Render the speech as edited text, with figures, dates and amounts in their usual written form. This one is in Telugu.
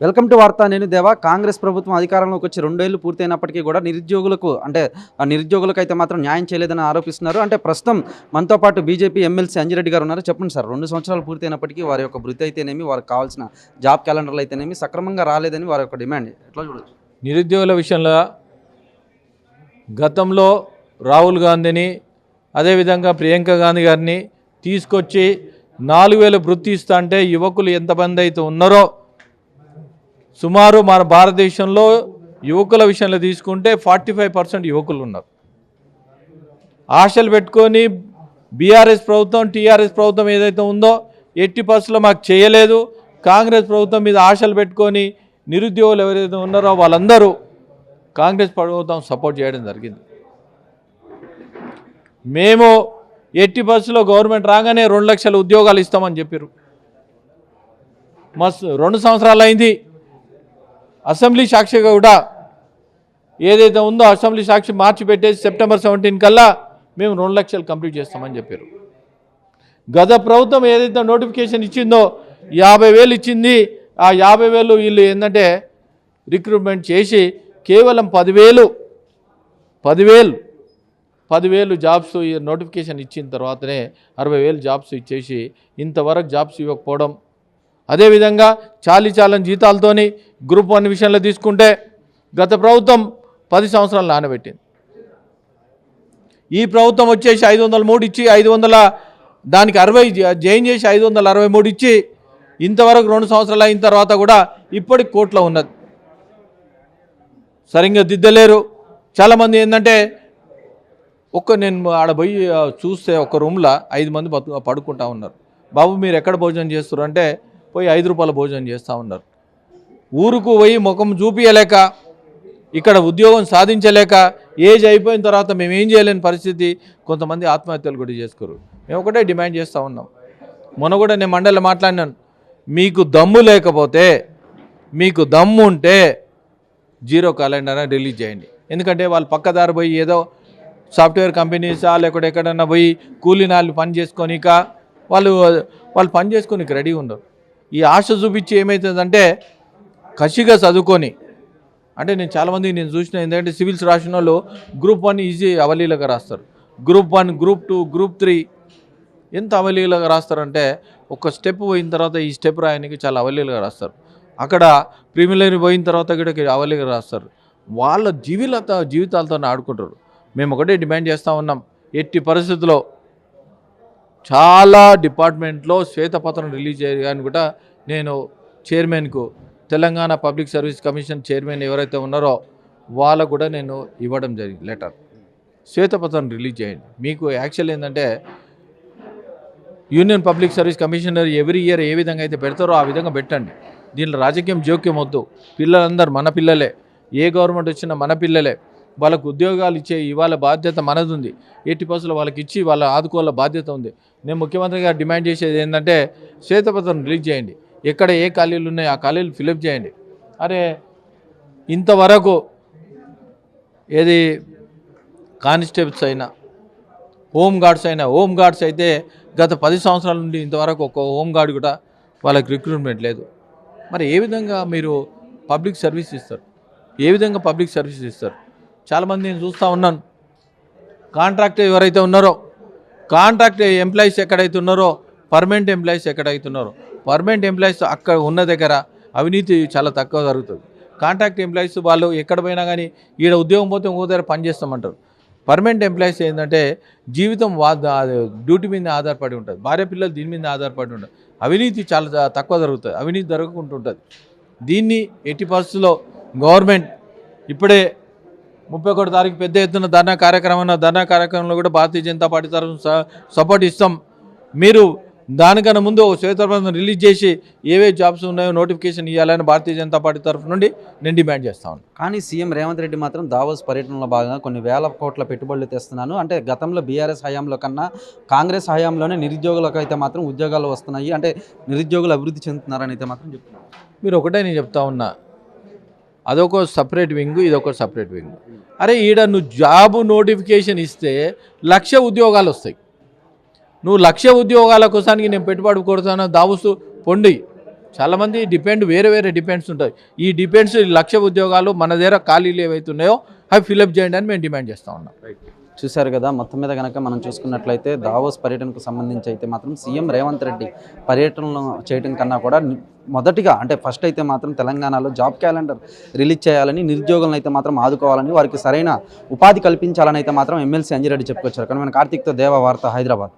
వెల్కమ్ టు వార్త. నేను దేవా. కాంగ్రెస్ ప్రభుత్వం అధికారంలోకి వచ్చి 2 ఏళ్లు పూర్తయినప్పటికీ కూడా నిరుద్యోగులకు అయితే మాత్రం న్యాయం చేయలేదని ఆరోపిస్తున్నారు. అంటే ప్రస్తుతం మనతో పాటు బీజేపీ ఎమ్మెల్సీ అంజిరెడ్డి గారు ఉన్నారు. చెప్పండి సార్, 2 సంవత్సరాలు పూర్తయినప్పటికీ వారి యొక్క వృత్తి అయితేనేమి, వారికి కావాల్సిన జాబ్ క్యాలెండర్లు అయితేనేమి సక్రమంగా రాలేదని వారి యొక్క డిమాండ్ ఎట్లా చూడొచ్చు? నిరుద్యోగుల విషయంలో గతంలో రాహుల్ గాంధీని అదేవిధంగా ప్రియాంక గాంధీ గారిని తీసుకొచ్చి 4000 వృత్తి ఇస్తా అంటే యువకులు ఎంతమంది అయితే ఉన్నారో, సుమారు మన భారతదేశంలో యువకుల విషయంలో తీసుకుంటే 45% యువకులు ఉన్నారు. ఆశలు పెట్టుకొని బీఆర్ఎస్ ప్రభుత్వం, టీఆర్ఎస్ ప్రభుత్వం ఏదైతే ఉందో ఎట్టి పరిస్థితుల్లో మాకు చేయలేదు. కాంగ్రెస్ ప్రభుత్వం మీద ఆశలు పెట్టుకొని నిరుద్యోగులు ఎవరైతే ఉన్నారో వాళ్ళందరూ కాంగ్రెస్ ప్రభుత్వం సపోర్ట్ చేయడం జరిగింది. మేము ఎట్టి బస్సులో గవర్నమెంట్ రాగానే 2 లక్షల ఉద్యోగాలు ఇస్తామని చెప్పారు. మస్తు 2 సంవత్సరాలు అయింది. అసెంబ్లీ సాక్షిగా కూడా ఏదైతే ఉందో అసెంబ్లీ సాక్షి మార్చి పెట్టేసి సెప్టెంబర్ 17 కల్లా మేము 2 లక్షలు కంప్లీట్ చేస్తామని చెప్పారు. గత ప్రభుత్వం ఏదైతే నోటిఫికేషన్ ఇచ్చిందో 50,000 ఇచ్చింది. ఆ 50,000 వీళ్ళు ఏంటంటే రిక్రూట్మెంట్ చేసి కేవలం 10,000 జాబ్స్ నోటిఫికేషన్ ఇచ్చిన తర్వాతనే 60,000 జాబ్స్ ఇచ్చేసి ఇంతవరకు జాబ్స్ ఇవ్వకపోవడం. అదేవిధంగా చాలీచాలని జీతాలతోని గ్రూప్ 1 విషయంలో తీసుకుంటే గత ప్రభుత్వం 10 సంవత్సరాలు నానబెట్టింది. ఈ ప్రభుత్వం వచ్చేసి 503 ఇచ్చి 500 దానికి 60 జాయిన్ చేసి 563 ఇచ్చి ఇంతవరకు 2 సంవత్సరాలు అయిన తర్వాత కూడా ఇప్పటికి కోర్టులో ఉన్నది. సరిగ్గా దిద్దలేరు. చాలామంది ఏంటంటే నేను ఆడ పోయి చూస్తే ఒక రూమ్లో 5 మంది పడుకుంటా ఉన్నారు. బాబు మీరు ఎక్కడ భోజనం చేస్తారు అంటే పోయి 5 రూపాయల భోజనం చేస్తూ ఉన్నారు. ఊరుకు పోయి ముఖం చూపించలేక, ఇక్కడ ఉద్యోగం సాధించలేక, ఏజ్ అయిపోయిన తర్వాత మేము ఏం చేయలేని పరిస్థితి. కొంతమంది ఆత్మహత్యలు కూడా చేసుకోరు. మేము ఒకటే డిమాండ్ చేస్తూ ఉన్నాం. మొన్న కూడా నేను మండలిలో మాట్లాడినాను. మీకు దమ్ము లేకపోతే, మీకు దమ్ము ఉంటే 0 క్యాలెండర్ రిలీజ్ చేయండి. ఎందుకంటే వాళ్ళు పక్కదారి పోయి ఏదో సాఫ్ట్వేర్ కంపెనీసా లేకపోతే ఎక్కడన్నా పోయి కూలీనాళ్ళు పని చేసుకోనిక వాళ్ళు పని చేసుకోనికి రెడీ ఉండరు. ఈ ఆశ చూపించి ఏమవుతుందంటే కసిగా చదువుకొని, అంటే నేను చాలామంది చూసిన ఏంటంటే సివిల్స్ రాసిన వాళ్ళు గ్రూప్ 1 ఈజీ అవలీలగా రాస్తారు. గ్రూప్ 1, గ్రూప్ 2, గ్రూప్ 3 ఎంత అవలీలగా రాస్తారంటే ఒక స్టెప్ పోయిన తర్వాత ఈ స్టెప్ రాయడానికి చాలా అవలీలగా రాస్తారు. అక్కడ ప్రిలిమినరీ పోయిన తర్వాత కూడా అవలీలగా రాస్తారు. వాళ్ళ జీవితాలతో ఆడుకుంటారు. మేము ఒకటే డిమాండ్ చేస్తూ ఉన్నాం. ఎట్టి పరిస్థితుల్లో చాలా డిపార్ట్మెంట్లో శ్వేతపత్రం రిలీజ్ చేయడానికి కూడా నేను చైర్మన్కు, Telangana public service commission chairman ఎవరైతే ఉన్నారో వాళ్ళకు కూడా నేను ఇవ్వడం జరిగింది లెటర్. శ్వేతపత్రం రిలీజ్ చేయండి. మీకు యాక్చువల్ ఏంటంటే union public service commissioner every year ఏ విధంగా అయితే పెడతారో ఆ విధంగా పెట్టండి. దీనిలో రాజకీయం జోక్యం వద్దు. పిల్లలందరూ మన పిల్లలే. ఏ గవర్నమెంట్ వచ్చినా మన పిల్లలే. వాళ్ళకు ఉద్యోగాలు ఇవాళ బాధ్యత మనది ఉంది. 80% వాళ్ళకి ఇచ్చి వాళ్ళ ఆదుకోవాల బాధ్యత ఉంది. నేను ముఖ్యమంత్రి గారు డిమాండ్ చేసేది ఏంటంటే శ్వేతపత్రం రిలీజ్ చేయండి. ఎక్కడ ఏ ఖాళీలు ఉన్నాయో ఆ ఖాళీలు ఫిలప్ చేయండి. అరే ఇంతవరకు ఏది కానిస్టేబుల్స్ అయినా, హోమ్ గార్డ్స్ అయితే గత 10 సంవత్సరాల నుండి ఇంతవరకు ఒక హోమ్ గార్డ్ కూడా వాళ్ళకి రిక్రూట్మెంట్ లేదు. మరి ఏ విధంగా మీరు పబ్లిక్ సర్వీస్ ఇస్తారు? చాలామంది నేను చూస్తూ ఉన్నాను. కాంట్రాక్ట్ ఎవరైతే ఉన్నారో, కాంట్రాక్ట్ ఎంప్లాయీస్ ఎక్కడైతే ఉన్నారో, పర్మనెంట్ ఎంప్లాయీస్ ఎక్కడైతే ఉన్నారో, పర్మనెంట్ ఎంప్లాయీస్ అక్కడ ఉన్న దగ్గర అవినీతి చాలా తక్కువ జరుగుతుంది. కాంట్రాక్ట్ ఎంప్లాయీస్ వాళ్ళు ఎక్కడ పోయినా కానీ ఈడ ఉద్యోగం పోతే ఇంకో దగ్గర పని చేస్తామంటారు. పర్మనెంట్ ఎంప్లాయీస్ ఏంటంటే జీవితం డ్యూటీ మీద ఆధారపడి ఉంటుంది. భార్య పిల్లలు దీని మీద ఆధారపడి ఉంటుంది. అవినీతి చాలా తక్కువ జరుగుతుంది. అవినీతి జరగకుంటుంటుంది. దీన్ని ఎట్టి పరిస్థితుల్లో గవర్నమెంట్ ఇప్పుడే 31 తారీఖు పెద్ద ఎత్తున ధర్నా కార్యక్రమంలో కూడా భారతీయ జనతా పార్టీ తరఫున సపోర్ట్ ఇస్తాం. మీరు దానికన్నా ముందు శ్వేతపత్రం రిలీజ్ చేసి ఏవే జాబ్స్ ఉన్నాయో నోటిఫికేషన్ ఇవ్వాలని భారతీయ జనతా పార్టీ తరఫు నుండి నేను డిమాండ్ చేస్తాను. కానీ సీఎం రేవంత్ రెడ్డి మాత్రం దావోస్ పర్యటనలో భాగంగా కొన్ని వేల కోట్ల పెట్టుబడులు తెస్తున్నాను అంటే గతంలో బీఆర్ఎస్ హయాంలో కన్నా కాంగ్రెస్ హయాంలోనే నిరుద్యోగులకు అయితే మాత్రం ఉద్యోగాలు వస్తున్నాయి, అంటే నిరుద్యోగులు అభివృద్ధి చెందుతున్నారని అయితే మాత్రం చెప్తున్నారు. మీరు ఒకటే నేను చెప్తా ఉన్నా, అదొక సపరేట్ వింగ్, ఇదొక సపరేట్ వింగ్. అరే ఈడ నువ్వు జాబు నోటిఫికేషన్ ఇస్తే 1,00,000 ఉద్యోగాలు వస్తాయి. నువ్వు 1,00,000 ఉద్యోగాల కోసానికి నేను పెట్టుబడి కొడతాను దావుస్తూ పొండి. చాలామంది వేరే వేరే డిపెండ్స్ ఉంటాయి. ఈ డిపెండ్స్ 1,00,000 ఉద్యోగాలు మన దగ్గర ఖాళీలు ఏవైతే ఉన్నాయో అవి ఫిలప్ చేయండి అని మేము డిమాండ్ చేస్తూ ఉన్నాం. చూశారు కదా, మొత్తం మీద కనుక మనం చూసుకున్నట్లయితే దావోస్ పర్యటనకు సంబంధించి అయితే మాత్రం సీఎం రేవంత్ రెడ్డి పర్యటనలు చేయడం కన్నా కూడా మొదటిగా అంటే ఫస్ట్ అయితే మాత్రం తెలంగాణలో జాబ్ క్యాలెండర్ రిలీజ్ చేయాలని, నిరుద్యోగులను అయితే మాత్రం ఆదుకోవాలని, వారికి సరైన ఉపాధి కల్పించాలని అయితే మాత్రం ఎమ్మెల్సీ అంజిరెడ్డి చెప్పుకొచ్చారు. కానీ మన కార్తీక్తో దేవ వార్త, హైదరాబాద్.